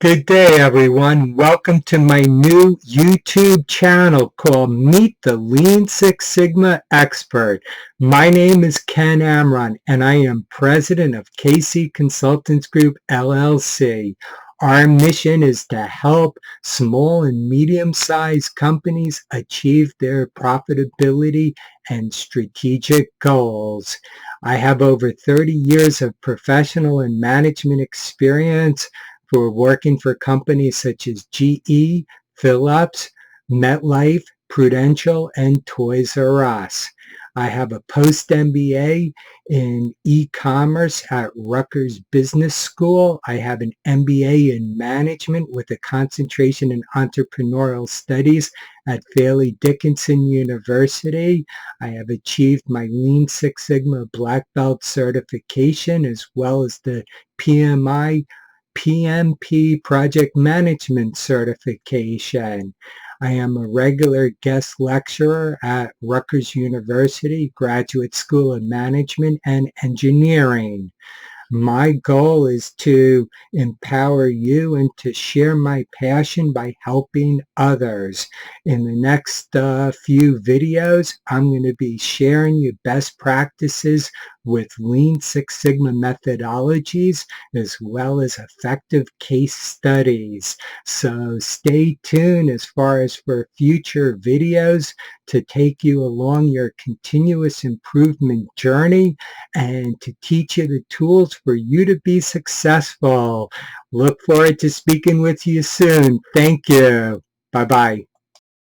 Good day, everyone. Welcome to my new YouTube channel called Meet the Lean Six Sigma Expert. My name is Ken Amron, and I am president of KC Consultants Group, LLC. Our mission is to help small and medium-sized companies achieve their profitability and strategic goals. I have over 30 years of professional and management experience for working for companies such as GE, Philips, MetLife, Prudential, and Toys R Us. I have a post-MBA in e-commerce at Rutgers Business School. I have an MBA in management with a concentration in entrepreneurial studies at Fairleigh Dickinson University. I have achieved my Lean Six Sigma Black Belt certification as well as the PMP Project Management Certification. I am a regular guest lecturer at Rutgers University Graduate School of Management and Engineering. My goal is to empower you and to share my passion by helping others. In the next few videos, I'm going to be sharing you best practices with Lean Six Sigma methodologies as well as effective case studies. So stay tuned as far as for future videos to take you along your continuous improvement journey and to teach you the tools for you to be successful. Look forward to speaking with you soon. Thank you. Bye-bye.